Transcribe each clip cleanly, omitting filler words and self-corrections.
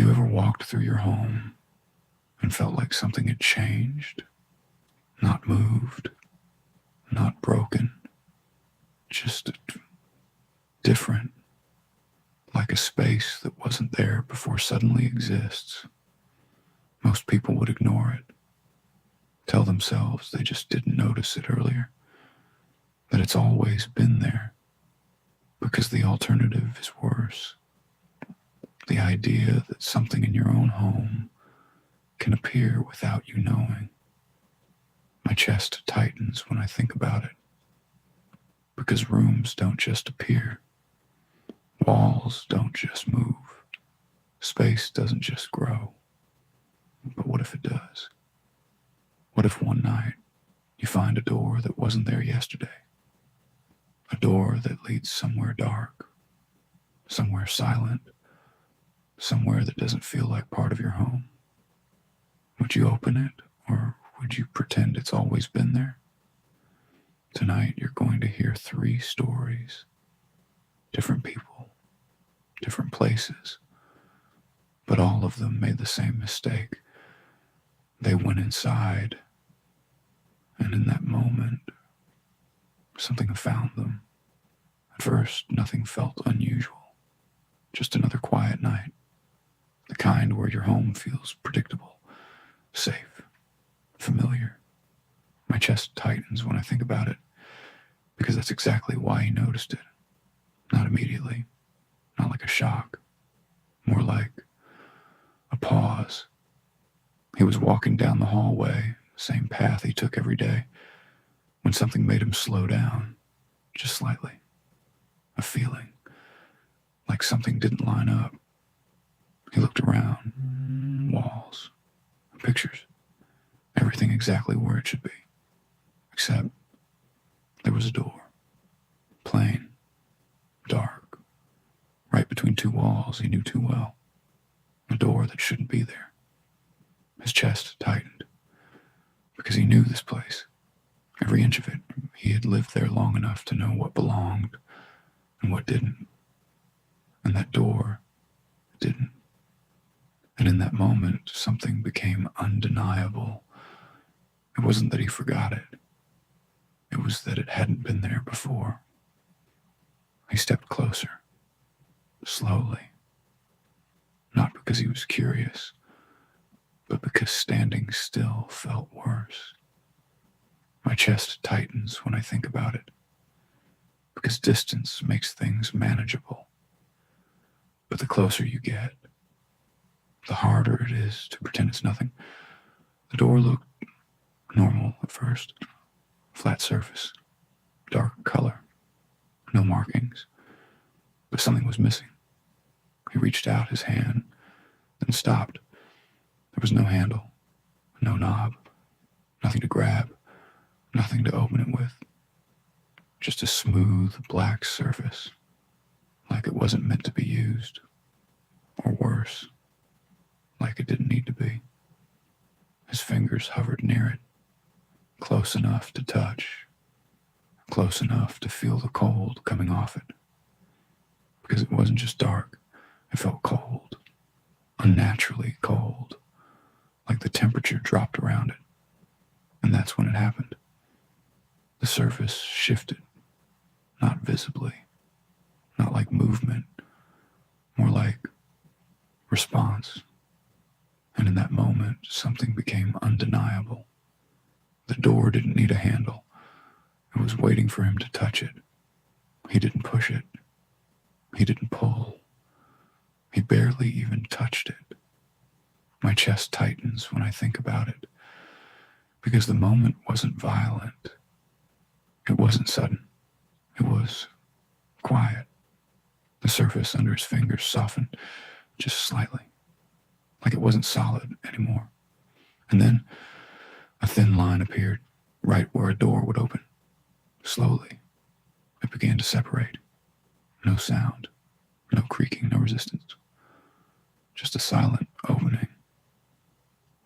you ever walked through your home and felt like something had changed? Not moved, not broken, just different, like a space that wasn't there before suddenly exists. Most people would ignore it, tell themselves they just didn't notice it earlier, that it's always been there, because the alternative is worse. The idea that something in your own home can appear without you knowing. My chest tightens when I think about it, because rooms don't just appear. Walls don't just move. Space doesn't just grow. But what if it does? What if one night you find a door that wasn't there yesterday? A door that leads somewhere dark, somewhere silent, somewhere that doesn't feel like part of your home. Would you open it, or would you pretend it's always been there? Tonight you're going to hear 3 stories. Different people, different places, but all of them made the same mistake. They went inside, and in that moment, something found them. At first, nothing felt unusual. Just another quiet night. The kind where your home feels predictable, safe, familiar. My chest tightens when I think about it, because that's exactly why he noticed it. Not immediately, not like a shock, more like a pause. He was walking down the hallway, same path he took every day, when something made him slow down, just slightly. A feeling, like something didn't line up. He looked around, walls, pictures, everything exactly where it should be. Except there was a door, plain, dark, right between 2 walls he knew too well. A door that shouldn't be there. His chest tightened, because he knew this place, every inch of it. He had lived there long enough to know what belonged and what didn't. And that door didn't. And in that moment, something became undeniable. It wasn't that he forgot it. It was that it hadn't been there before. He stepped closer, slowly. Not because he was curious, but because standing still felt worse. My chest tightens when I think about it, because distance makes things manageable. But the closer you get, the harder it is to pretend it's nothing. The door looked normal at first. Flat surface, dark color, no markings. But something was missing. He reached out his hand, then stopped. There was no handle, no knob, nothing to grab, nothing to open it with. Just a smooth black surface, like it wasn't meant to be used. Or worse, like it didn't need to be. His fingers hovered near it, close enough to touch, close enough to feel the cold coming off it. Because it wasn't just dark, it felt cold, unnaturally cold, like the temperature dropped around it. And that's when it happened. The surface shifted, not visibly, not like movement, more like response. And in that moment, something became undeniable. The door didn't need a handle. It was waiting for him to touch it. He didn't push it. He didn't pull. He barely even touched it. My chest tightens when I think about it, because the moment wasn't violent. It wasn't sudden. It was quiet. The surface under his fingers softened just slightly, like it wasn't solid anymore. And then a thin line appeared right where a door would open. Slowly, it began to separate. No sound, no creaking, no resistance. Just a silent opening,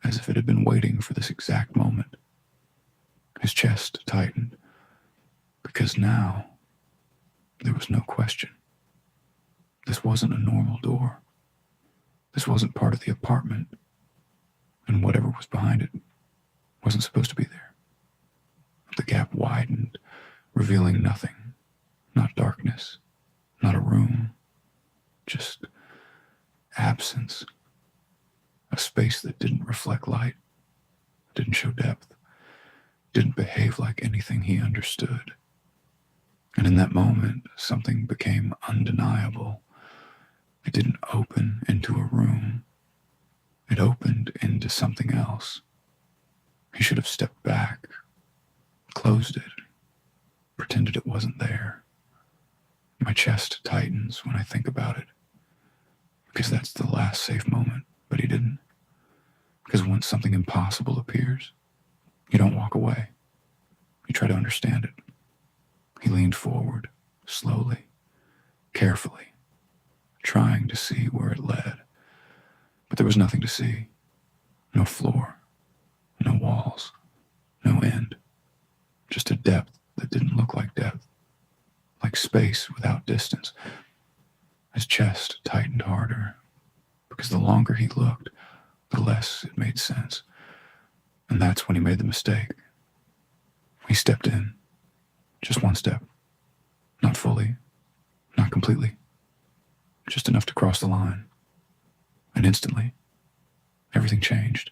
as if it had been waiting for this exact moment. His chest tightened, because now there was no question. This wasn't a normal door. This wasn't part of the apartment, and whatever was behind it wasn't supposed to be there. The gap widened, revealing nothing, not darkness, not a room, just absence, a space that didn't reflect light, didn't show depth, didn't behave like anything he understood. And in that moment, something became undeniable. It didn't open into a room. It opened into something else. He should have stepped back, closed it, pretended it wasn't there. My chest tightens when I think about it, because that's the last safe moment, but he didn't. Because once something impossible appears, you don't walk away. You try to understand it. He leaned forward, slowly, carefully, trying to see where it led. But there was nothing to see. No floor, no walls, no end. Just a depth that didn't look like depth, like space without distance. His chest tightened harder, because the longer he looked, the less it made sense. And that's when he made the mistake. He stepped in. Just one step. Not fully. Not completely. Just enough to cross the line. And instantly, everything changed.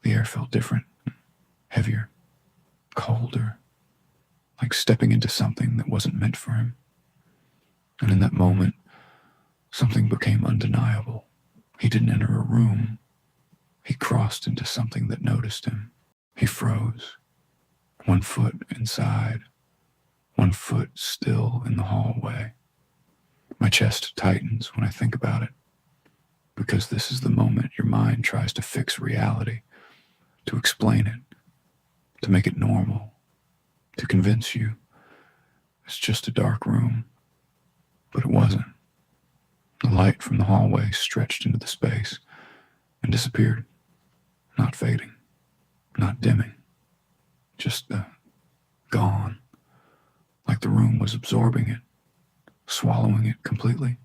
The air felt different. Heavier. Colder. Like stepping into something that wasn't meant for him. And in that moment, something became undeniable. He didn't enter a room. He crossed into something that noticed him. He froze. 1 foot inside. 1 foot still in the hallway. My chest tightens when I think about it, because this is the moment your mind tries to fix reality, to explain it, to make it normal, to convince you it's just a dark room. But it wasn't. The light from the hallway stretched into the space and disappeared, not fading, not dimming, just gone. Like the room was absorbing it, swallowing it completely.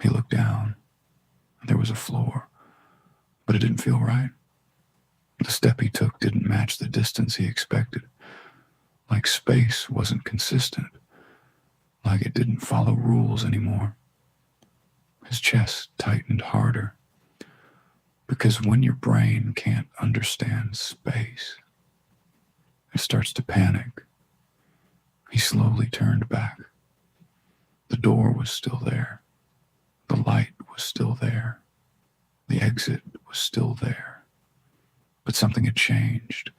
He looked down, and there was a floor, but it didn't feel right. The step he took didn't match the distance he expected. Like space wasn't consistent, like it didn't follow rules anymore. His chest tightened harder, because when your brain can't understand space, it starts to panic. He slowly turned back. The door was still there. The light was still there. The exit was still there. But something had changed,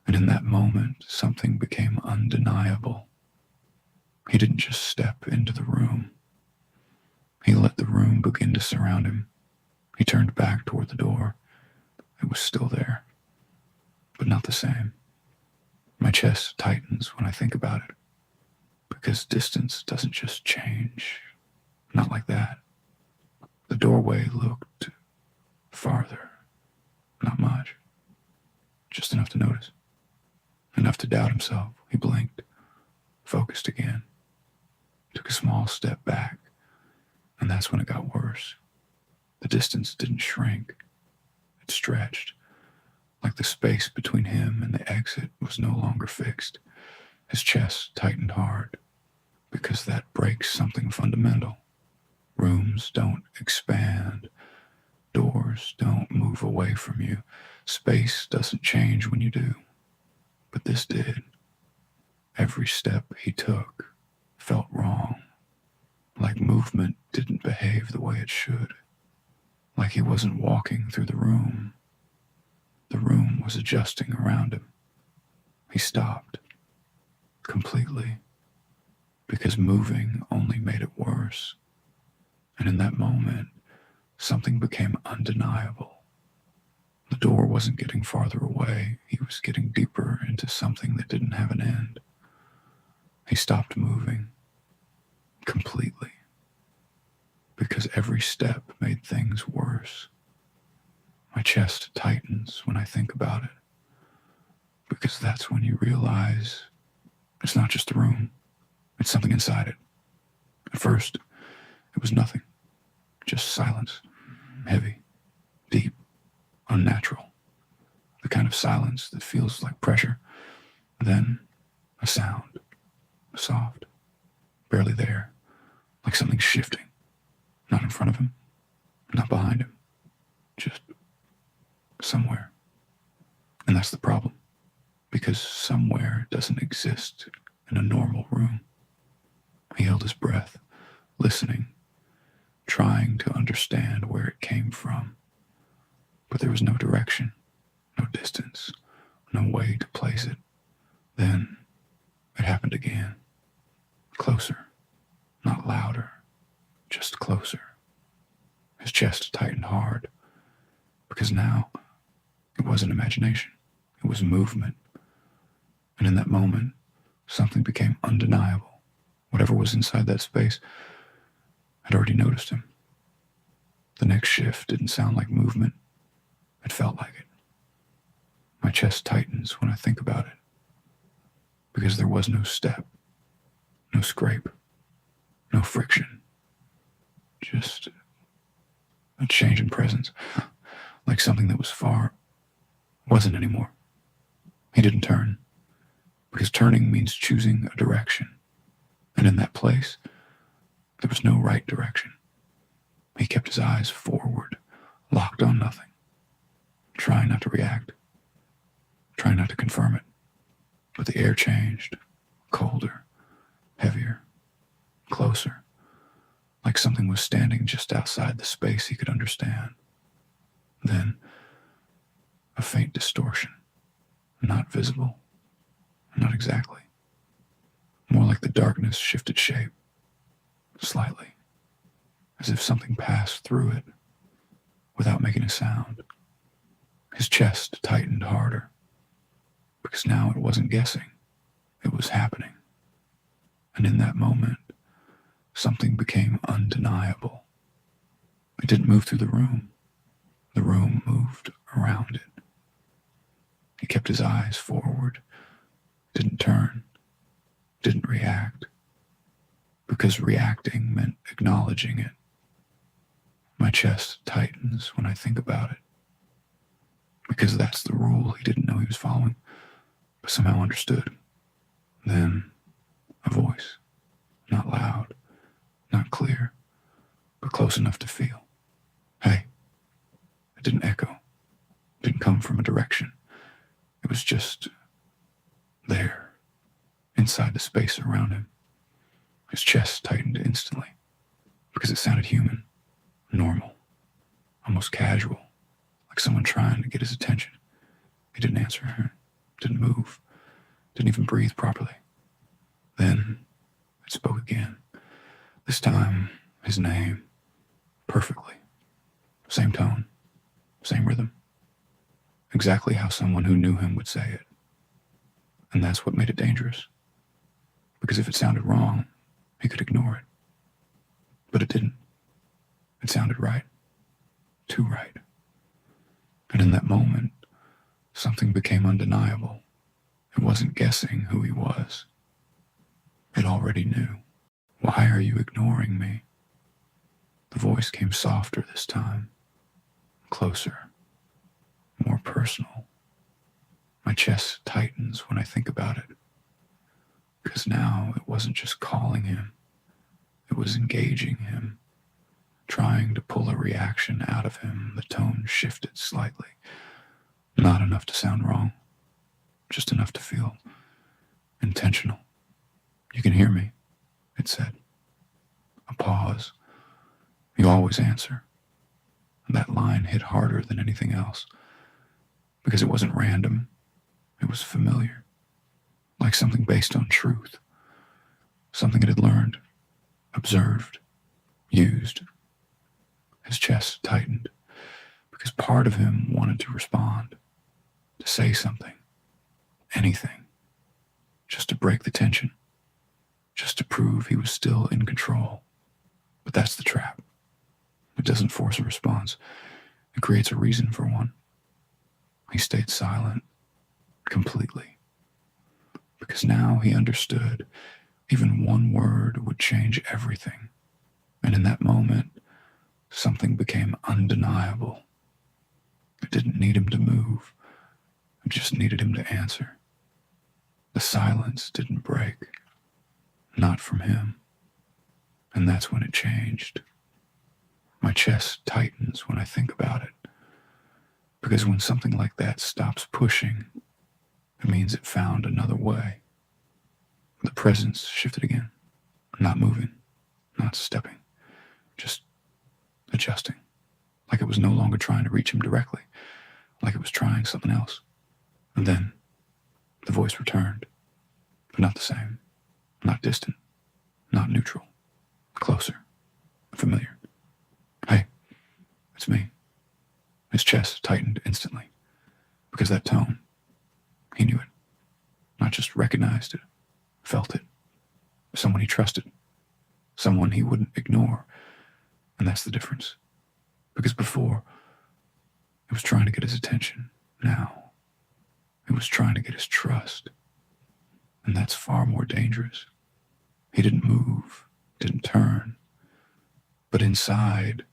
and in that moment, something became undeniable. He didn't just step into the room. He let the room begin to surround him. He turned back toward the door. It was still there, but not the same. My chest tightens when I think about it, because distance doesn't just change. Not like that. The doorway looked farther. Not much. Just enough to notice. Enough to doubt himself. He blinked, focused again, took a small step back, and that's when it got worse. The distance didn't shrink. It stretched, like the space between him and the exit was no longer fixed. His chest tightened hard, because that breaks something fundamental. Rooms don't expand. Doors don't move away from you. Space doesn't change when you do. But this did. Every step he took felt wrong, like movement didn't behave the way it should, like he wasn't walking through the room. The room was adjusting around him. He stopped, completely, because moving only made it worse. And in that moment, something became undeniable. The door wasn't getting farther away. He was getting deeper into something that didn't have an end. He stopped moving, completely, because every step made things worse. My chest tightens when I think about it, because that's when you realize it's not just a room, it's something inside it. At first, it was nothing, just silence, heavy, deep, unnatural, the kind of silence that feels like pressure. Then a sound, soft, barely there, like something shifting, not in front of him, not behind him, just somewhere. And that's the problem, because somewhere doesn't exist in a normal room. He held his breath, listening, trying to understand where it came from. But there was no direction, no distance, no way to place it. Then it happened again. Closer, not louder, just closer. His chest tightened hard, because now it wasn't imagination, it was movement. And in that moment, something became undeniable. Whatever was inside that space had already noticed him. The next shift didn't sound like movement, it felt like it. My chest tightens when I think about it, because there was no step, no scrape, no friction, just a change in presence, like something that was far wasn't anymore. He didn't turn, because turning means choosing a direction, and in that place, there was no right direction. He kept his eyes forward, locked on nothing, trying not to react, trying not to confirm it. But the air changed, colder, heavier, closer, like something was standing just outside the space he could understand. Then, a faint distortion, not visible, not exactly. More like the darkness shifted shape, slightly, as if something passed through it without making a sound. His chest tightened harder, because now it wasn't guessing, it was happening. And in that moment, something became undeniable. It didn't move through the room moved around it. He kept his eyes forward, didn't turn, didn't react, because reacting meant acknowledging it. My chest tightens when I think about it, because that's the rule he didn't know he was following, but somehow understood. Then a voice, not loud, not clear, but close enough to feel. Hey. It didn't echo, didn't come from a direction. It was just there, inside the space around him. His chest tightened instantly, because it sounded human, normal, almost casual, like someone trying to get his attention. He didn't answer her, didn't move, didn't even breathe properly. Then it spoke again. This time, his name, perfectly. Same tone, same rhythm. Exactly how someone who knew him would say it. And that's what made it dangerous. Because if it sounded wrong, he could ignore it. But it didn't. It sounded right. Too right. And in that moment, something became undeniable. It wasn't guessing who he was. It already knew. Why are you ignoring me? The voice came softer this time. Closer. More personal. My chest tightens when I think about it. Because now it wasn't just calling him. It was engaging him. Trying to pull a reaction out of him. The tone shifted slightly. Not enough to sound wrong. Just enough to feel intentional. You can hear me, it said. A pause. You always answer. That line hit harder than anything else. Because it wasn't random. It was familiar. Like something based on truth. Something it had learned, observed, used. His chest tightened. Because part of him wanted to respond. To say something. Anything. Just to break the tension. Just to prove he was still in control. But that's the trap. It doesn't force a response. It creates a reason for one. He stayed silent, completely. Because now he understood even one word would change everything. And in that moment, something became undeniable. It didn't need him to move. It just needed him to answer. The silence didn't break. Not from him. And that's when it changed. My chest tightens when I think about it. Because when something like that stops pushing, it means it found another way. The presence shifted again. Not moving. Not stepping. Just adjusting. Like it was no longer trying to reach him directly. Like it was trying something else. And then the voice returned. But not the same. Not distant. Not neutral. Closer. Familiar. Hey, it's me. His chest tightened instantly. Because that tone, he knew it. Not just recognized it. Felt it. Someone he trusted. Someone he wouldn't ignore. And that's the difference. Because before, it was trying to get his attention. Now, it was trying to get his trust. And that's far more dangerous. He didn't move, didn't turn. But inside,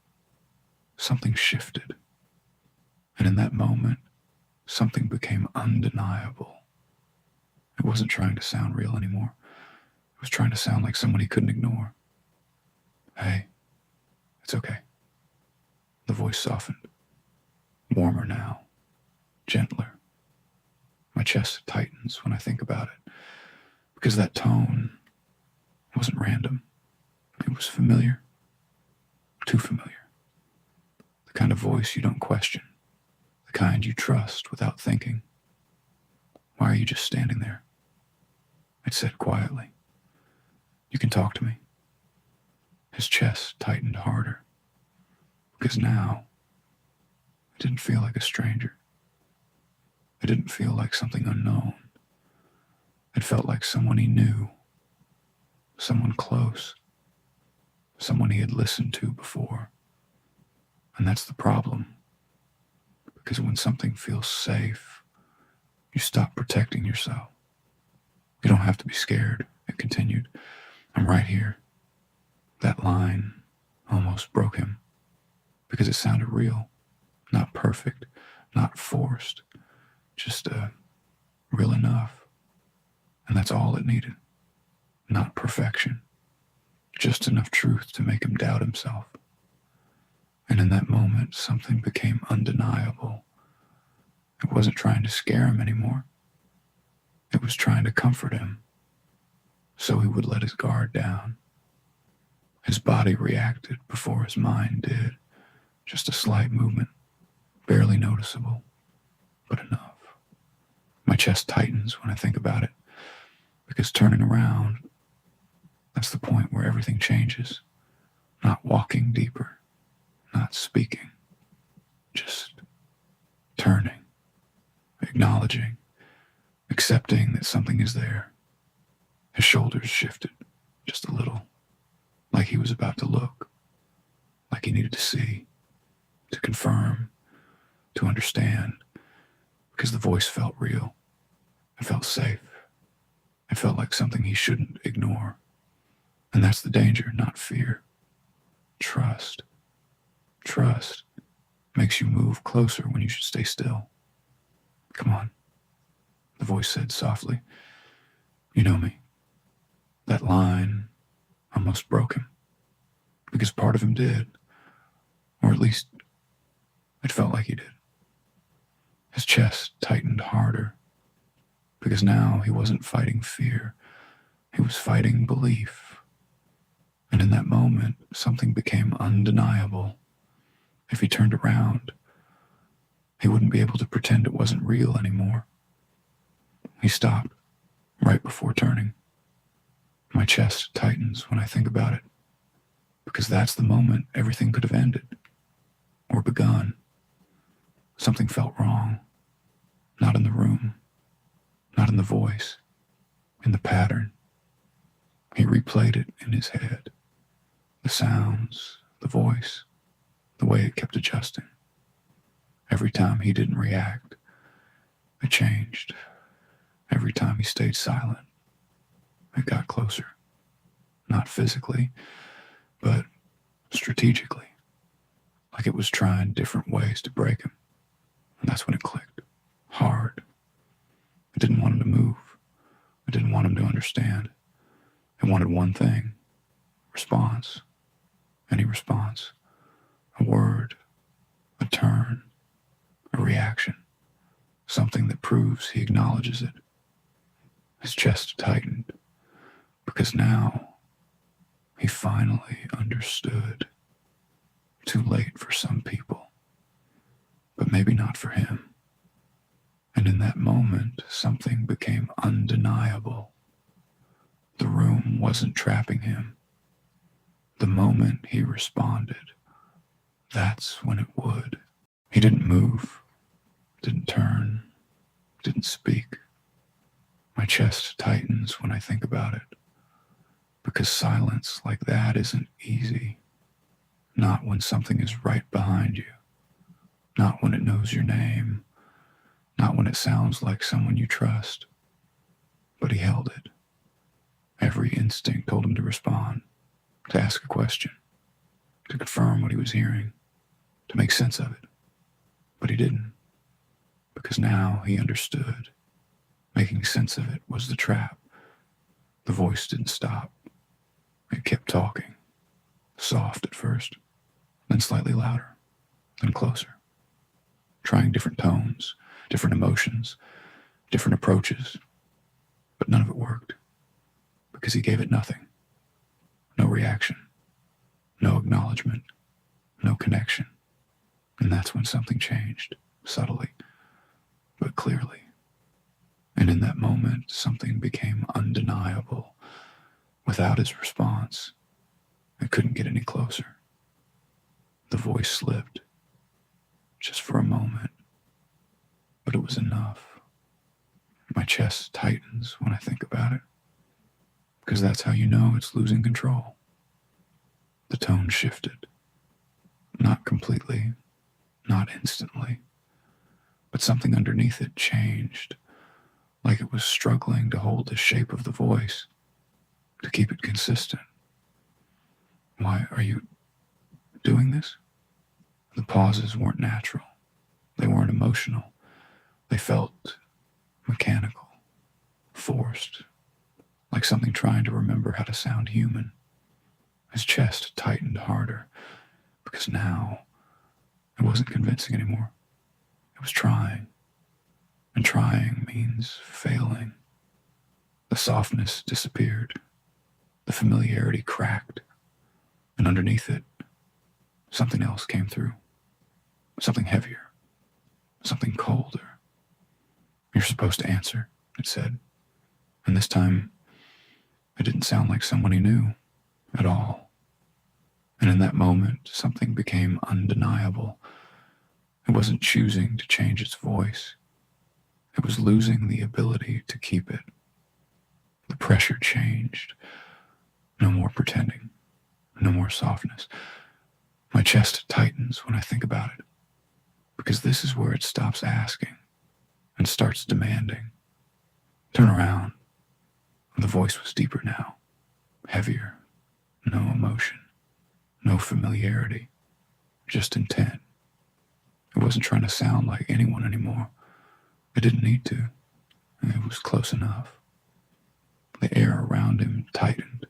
something shifted. And in that moment, something became undeniable. It wasn't trying to sound real anymore. It was trying to sound like someone he couldn't ignore. Hey, it's okay. The voice softened. Warmer now. Gentler. My chest tightens when I think about it. Because that tone wasn't random. It was familiar. Too familiar. The kind of voice you don't question. The kind you trust without thinking. Why are you just standing there? It said quietly. You can talk to me. His chest tightened harder. Because now, it didn't feel like a stranger. It didn't feel like something unknown. It felt like someone he knew. Someone close. Someone he had listened to before. And that's the problem. Because when something feels safe, you stop protecting yourself. You don't have to be scared, it continued. I'm right here. That line almost broke him. Because it sounded real. Not perfect. Not forced. Just real enough. And that's all it needed. Not perfection. Just enough truth to make him doubt himself. And in that moment, something became undeniable. It wasn't trying to scare him anymore. It was trying to comfort him. So he would let his guard down. His body reacted before his mind did. Just a slight movement. Barely noticeable. But enough. My chest tightens when I think about it. Because turning around, that's the point where everything changes. Not walking deeper. Not speaking. Just turning. Acknowledging. Accepting that something is there. His shoulders shifted just a little. Like he was about to look. Like he needed to see. To confirm. To understand. Because the voice felt real. It felt safe. It felt like something he shouldn't ignore. And that's the danger, not fear. Trust. Trust makes you move closer when you should stay still. Come on, the voice said softly. You know me. That line almost broke him. Because part of him did. Or at least, it felt like he did. His chest tightened harder. Because now he wasn't fighting fear. He was fighting belief. And in that moment, something became undeniable. If he turned around, he wouldn't be able to pretend it wasn't real anymore. He stopped, right before turning. My chest tightens when I think about it. Because that's the moment everything could have ended. Or begun. Something felt wrong. Not in the room. Not in the voice. In the pattern. He replayed it in his head. The sounds, the voice, the way it kept adjusting. Every time he didn't react, it changed. Every time he stayed silent, it got closer. Not physically, but strategically. like it was trying different ways to break him. And that's when it clicked. Hard. I didn't want him to move. I didn't want him to understand. I wanted one thing. Response. Any response. A word. A turn. A reaction. Something that proves he acknowledges it. His chest tightened, because now he finally understood. Too late for some people, but maybe not for him. And in that moment, something became undeniable. The room wasn't trapping him. The moment he responded, that's when it would. He didn't move, didn't turn, didn't speak. My chest tightens when I think about it, because silence like that isn't easy. Not when something is right behind you, not when it knows your name, not when it sounds like someone you trust. But he held it. Every instinct told him to respond, to ask a question, to confirm what he was hearing, to make sense of it. But he didn't, because now he understood. Making sense of it was the trap. The voice didn't stop. It kept talking, soft at first, then slightly louder, then closer, trying different tones, different emotions, different approaches. But none of it worked, because he gave it nothing. No reaction, no acknowledgement, no connection. And that's when something changed, subtly, but clearly. And in that moment, something became undeniable. Without his response, I couldn't get any closer. The voice slipped, just for a moment, but it was enough. My chest tightens when I think about it, because that's how you know it's losing control. The tone shifted, not completely, not instantly, but something underneath it changed, like it was struggling to hold the shape of the voice, to keep it consistent. Why are you doing this? The pauses weren't natural. They weren't emotional. They felt mechanical, forced, like something trying to remember how to sound human. His chest tightened harder, because now it wasn't convincing anymore. It was trying. And trying means failing. The softness disappeared. The familiarity cracked. And underneath it, something else came through. Something heavier. Something colder. You're supposed to answer, it said. And this time, it didn't sound like someone he knew at all. And in that moment, something became undeniable. It wasn't choosing to change its voice. It was losing the ability to keep it. The pressure changed. No more pretending. No more softness. My chest tightens when I think about it, because this is where it stops asking and starts demanding. Turn around. The voice was deeper now, heavier. No emotion, no familiarity, just intent. It wasn't trying to sound like anyone anymore. It didn't need to. It was close enough. The air around him tightened,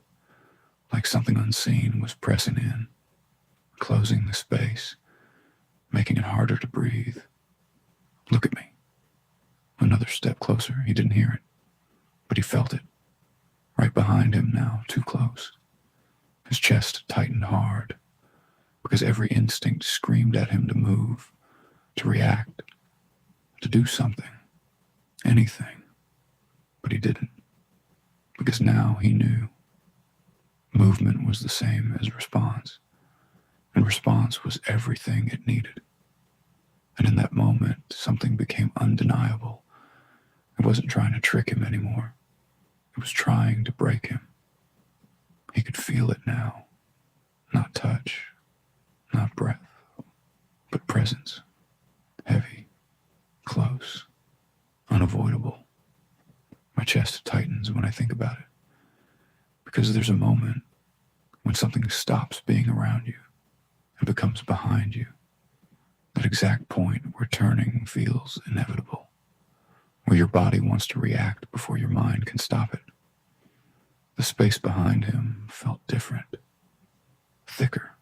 like something unseen was pressing in, closing the space, making it harder to breathe. Look at me. Another step closer. He didn't hear it, but he felt it. Right behind him now, too close. His chest tightened hard, because every instinct screamed at him to move, to react, to do something, anything. But he didn't, because now he knew. Movement was the same as response, and response was everything it needed. And in that moment, something became undeniable. It wasn't trying to trick him anymore. It was trying to break him. He could feel it now. Not touch, not breath, but presence. Heavy, close, unavoidable. My chest tightens when I think about it, because there's a moment when something stops being around you and becomes behind you. That exact point where turning feels inevitable, where your body wants to react before your mind can stop it. The space behind him felt different, thicker,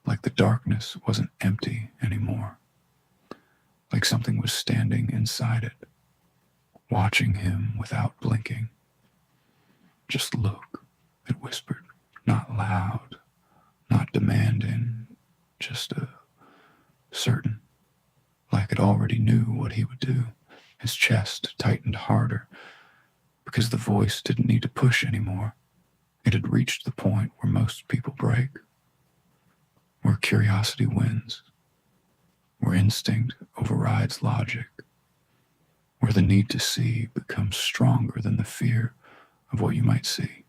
like the darkness wasn't empty anymore, like something was standing inside it, watching him without blinking. Just look, it whispered, not loud, not demanding, just certain, like it already knew what he would do. His chest tightened harder because the voice didn't need to push anymore. It had reached the point where most people break, where curiosity wins, where instinct overrides logic, where the need to see becomes stronger than the fear of what you might see.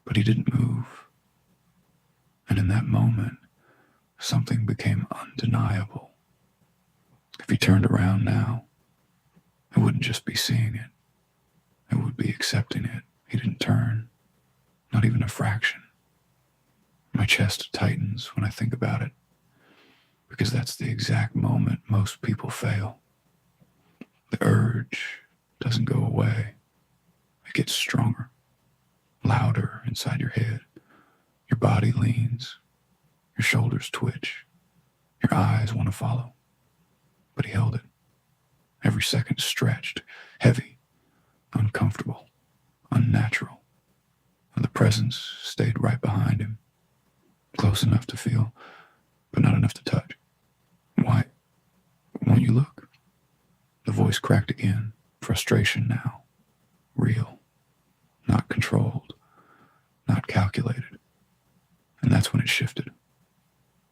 But he didn't move. And in that moment, something became undeniable. If he turned around now, it wouldn't just be seeing it. It would be accepting it. He didn't turn, not even a fraction. My chest tightens when I think about it, because that's the exact moment most people fail. The urge doesn't go away. It gets stronger, louder inside your head. Your body leans, your shoulders twitch, your eyes want to follow. But he held it. Every second stretched, heavy, uncomfortable, unnatural. And the presence stayed right behind him, close enough to feel, but not enough to touch. Why won't you look? The voice cracked again, frustration now, real, not controlled, not calculated. And that's when it shifted.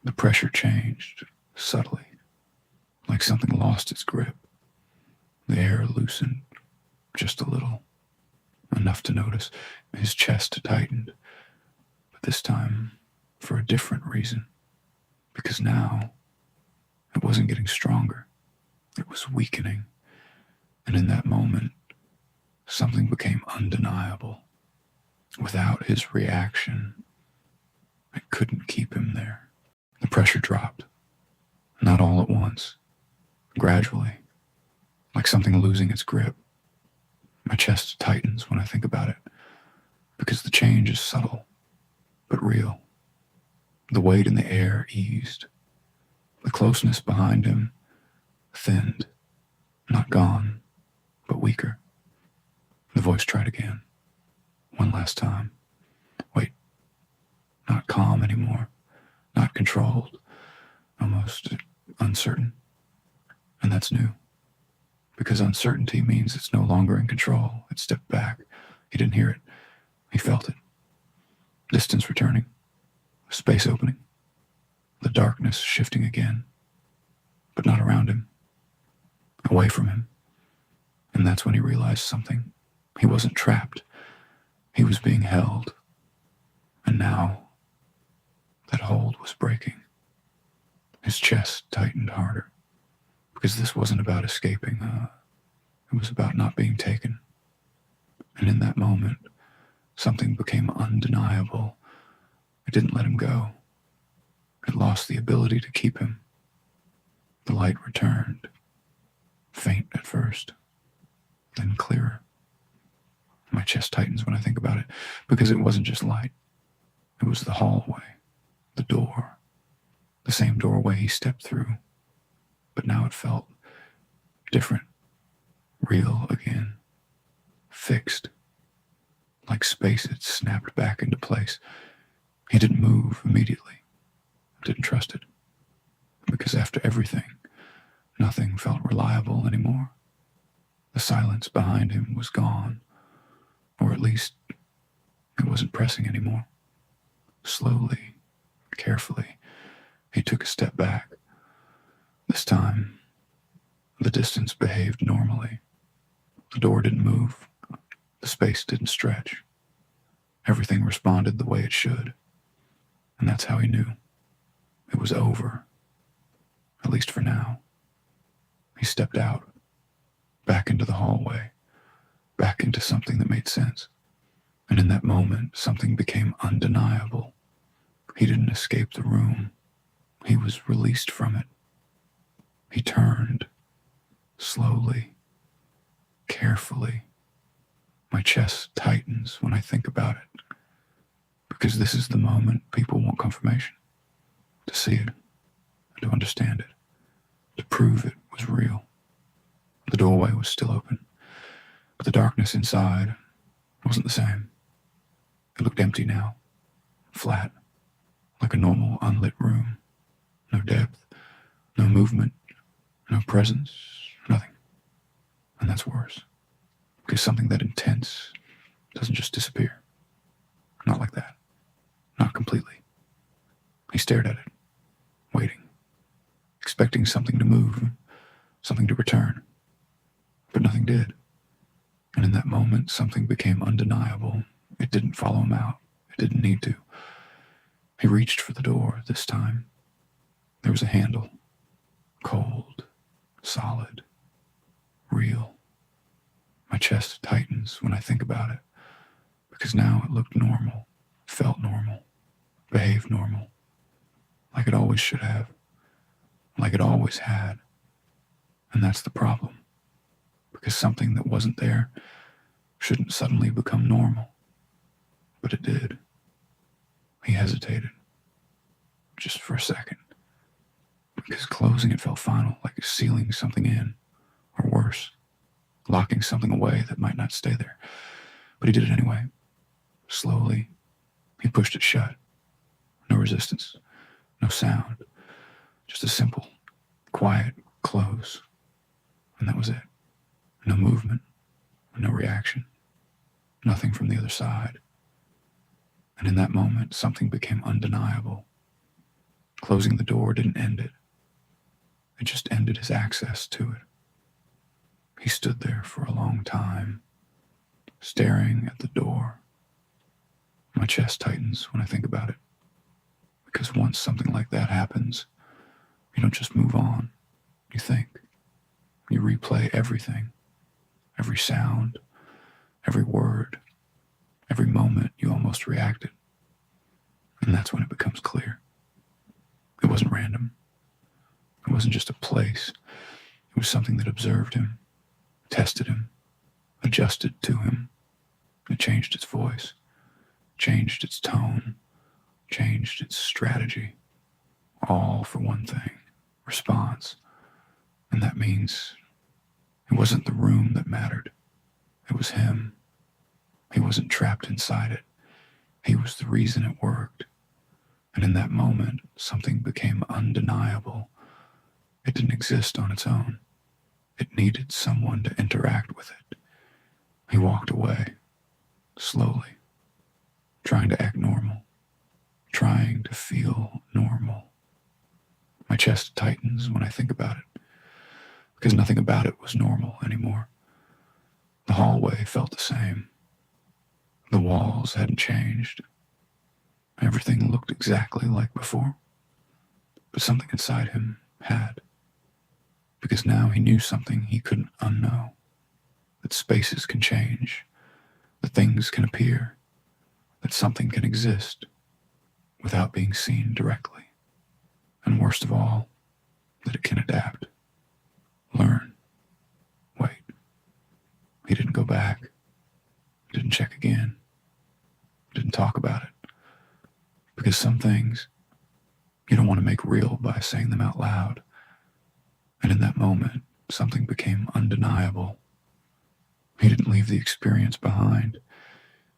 The pressure changed, subtly, like something lost its grip. The air loosened just a little, enough to notice. His chest tightened, but this time for a different reason. Because now, it wasn't getting stronger. It was weakening. And in that moment, something became undeniable. Without his reaction, I couldn't keep him there. The pressure dropped. Not all at once. Gradually. Like something losing its grip. My chest tightens when I think about it, because the change is subtle, but real. The weight in the air eased. The closeness behind him thinned, not gone, but weaker. The voice tried again, one last time. Wait, not calm anymore, not controlled, almost uncertain. And that's new. Because uncertainty means it's no longer in control. It stepped back. He didn't hear it. He felt it. Distance returning. Space opening. The darkness shifting again. But not around him. Away from him. And that's when he realized something. He wasn't trapped. He was being held. And now, that hold was breaking. His chest tightened harder. Because this wasn't about escaping. It was about not being taken. And in that moment, something became undeniable. It didn't let him go. It lost the ability to keep him. The light returned. Faint at first, then clearer. My chest tightens when I think about it, because it wasn't just light. It was the hallway, the door, the same doorway he stepped through. But now it felt different, real again, fixed, like space had snapped back into place. He didn't move immediately, didn't trust it, because after everything, nothing felt reliable anymore. The silence behind him was gone, or at least it wasn't pressing anymore. Slowly, carefully, he took a step back. This time, the distance behaved normally. The door didn't move. The space didn't stretch. Everything responded the way it should. And that's how he knew. It was over. At least for now. He stepped out, back into the hallway, back into something that made sense. And in that moment, something became undeniable. He didn't escape the room. He was released from it. He turned, slowly, carefully. My chest tightens when I think about it, because this is the moment people want confirmation, to see it, and to understand it, to prove it was real. The doorway was still open, but the darkness inside wasn't the same. It looked empty now, flat, like a normal unlit room. No depth, no movement, no presence, nothing. And that's worse, because something that intense doesn't just disappear. Not like that. Not completely. He stared at it, waiting, expecting something to move, something to return. But nothing did. And in that moment, something became undeniable. It didn't follow him out. It didn't need to. He reached for the door this time. There was a handle. Cold, solid, real. My chest tightens when I think about it, because now it looked normal, felt normal, behaved normal, like it always should have, like it always had. And that's the problem, because something that wasn't there shouldn't suddenly become normal. But it did. He hesitated, just for a second, because closing it felt final, like sealing something in, or worse, locking something away that might not stay there. But he did it anyway. Slowly, he pushed it shut. No resistance, no sound, just a simple, quiet close. And that was it. No movement, no reaction, nothing from the other side. And in that moment, something became undeniable. Closing the door didn't end it. It just ended his access to it. He stood there for a long time, staring at the door. My chest tightens when I think about it, because once something like that happens, you don't just move on. You think. You replay everything, every sound, every word, every moment you almost reacted. And that's when it becomes clear. It wasn't random. It wasn't just a place. It was something that observed him, tested him, adjusted to him. It changed its voice, changed its tone, changed its strategy. All for one thing, response. And that means it wasn't the room that mattered. It was him. He wasn't trapped inside it. He was the reason it worked. And in that moment, something became undeniable. It didn't exist on its own. It needed someone to interact with it. He walked away, slowly, trying to act normal, trying to feel normal. My chest tightens when I think about it, because nothing about it was normal anymore. The hallway felt the same. The walls hadn't changed. Everything looked exactly like before. But something inside him had. Because now he knew something he couldn't unknow. That spaces can change. That things can appear. That something can exist without being seen directly. And worst of all, that it can adapt. Learn. Wait. He didn't go back. Didn't check again. Didn't talk about it. Because some things you don't want to make real by saying them out loud. And in that moment, something became undeniable. He didn't leave the experience behind.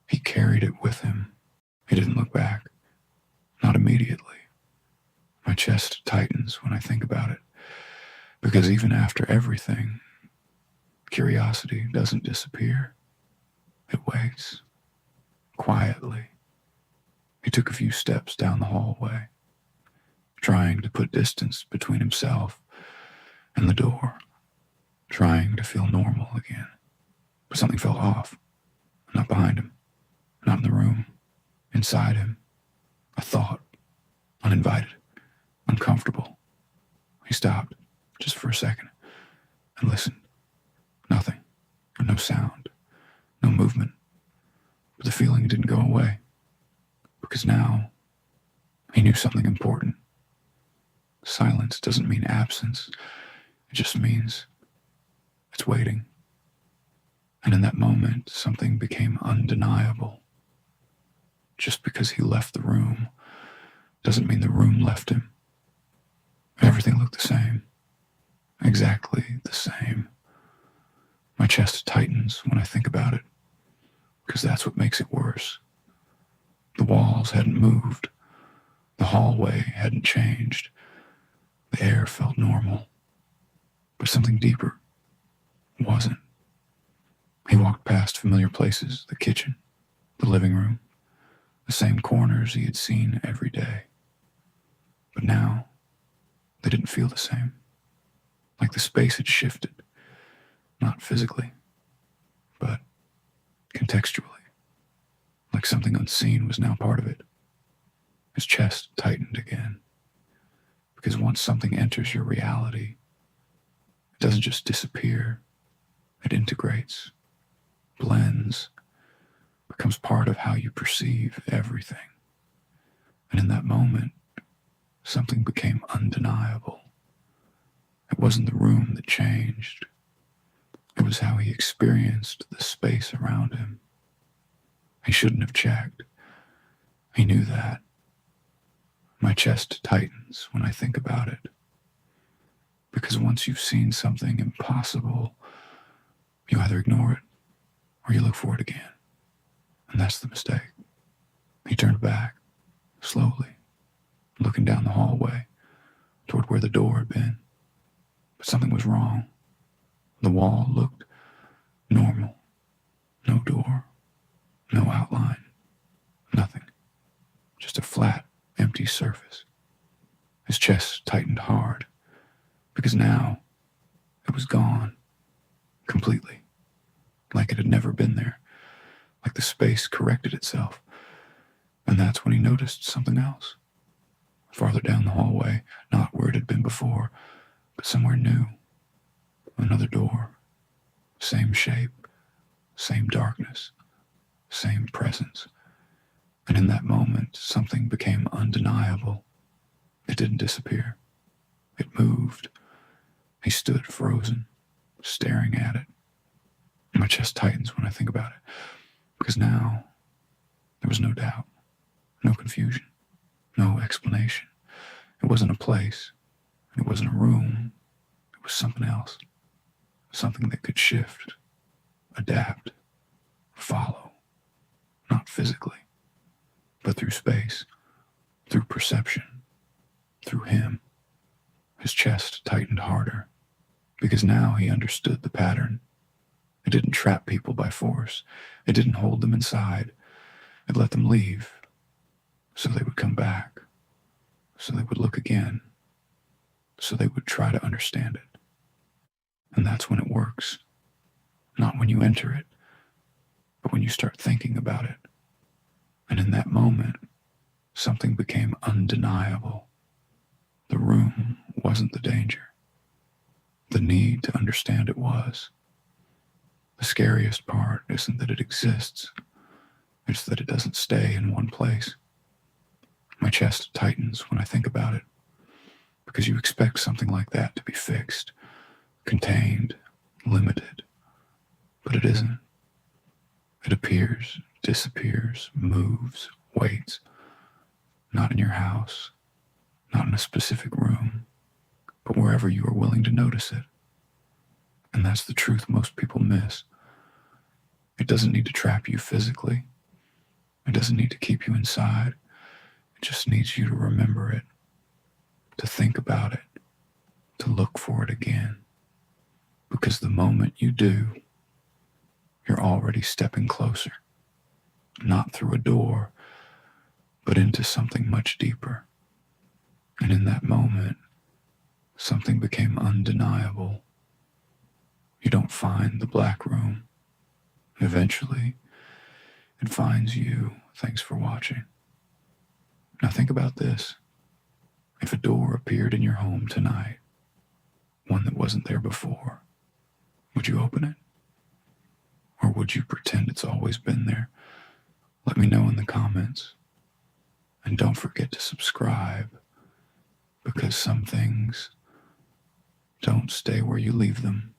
He carried it with him. He didn't look back. Not immediately. My chest tightens when I think about it. Because even after everything, curiosity doesn't disappear. It waits. Quietly. He took a few steps down the hallway, trying to put distance between himself and the door, trying to feel normal again. But something felt off. Not behind him, not in the room, inside him. A thought, uninvited, uncomfortable. He stopped, just for a second, and listened. Nothing, no sound, no movement. But the feeling didn't go away, because now He knew something important. Silence doesn't mean absence. It just means it's waiting. And in that moment, something became undeniable. Just because he left the room doesn't mean the room left him. Everything looked the same. Exactly the same. My chest tightens when I think about it, because that's what makes it worse. The walls hadn't moved. The hallway hadn't changed. The air felt normal. But something deeper wasn't. He walked past familiar places, the kitchen, the living room, the same corners he had seen every day. But now, they didn't feel the same. Like the space had shifted, not physically, but contextually. Like something unseen was now part of it. His chest tightened again. Because once something enters your reality, it doesn't just disappear, it integrates, blends, becomes part of how you perceive everything. And in that moment, something became undeniable. It wasn't the room that changed. It was how he experienced the space around him. He shouldn't have checked. He knew that. My chest tightens when I think about it. Because once you've seen something impossible, you either ignore it or you look for it again. And that's the mistake. He turned back, slowly, looking down the hallway toward where the door had been. But something was wrong. The wall looked normal. No door, no outline, nothing. Just a flat, empty surface. His chest tightened hard, because now it was gone, completely, like it had never been there, like the space corrected itself. And that's when he noticed something else. Farther down the hallway, not where it had been before, but somewhere new. Another door. Same shape, same darkness, same presence. And in that moment, something became undeniable. It didn't disappear. It moved. He stood frozen, staring at it. My chest tightens when I think about it, because now there was no doubt, no confusion, no explanation. It wasn't a place. It wasn't a room. It was something else. Something that could shift, adapt, follow, not physically, but through space, through perception, through him. His chest tightened harder, because now he understood the pattern. It didn't trap people by force. It didn't hold them inside. It let them leave, so they would come back, so they would look again, so they would try to understand it. And that's when it works. Not when you enter it, but when you start thinking about it. And in that moment, something became undeniable. The room wasn't the danger. The need to understand it was. The scariest part isn't that it exists. It's that it doesn't stay in one place. My chest tightens when I think about it, because you expect something like that to be fixed, contained, limited, but it isn't. It appears, disappears, moves, waits, not in your house, not in a specific room, but wherever you are willing to notice it. And that's the truth most people miss. It doesn't need to trap you physically. It doesn't need to keep you inside. It just needs you to remember it, to think about it, to look for it again. Because the moment you do, you're already stepping closer, not through a door, but into something much deeper. And in that moment, something became undeniable. You don't find the black room. Eventually, it finds you. Thanks for watching. Now think about this. If a door appeared in your home tonight, one that wasn't there before, would you open it? Or would you pretend it's always been there? Let me know in the comments. And don't forget to subscribe, because some things don't stay where you leave them.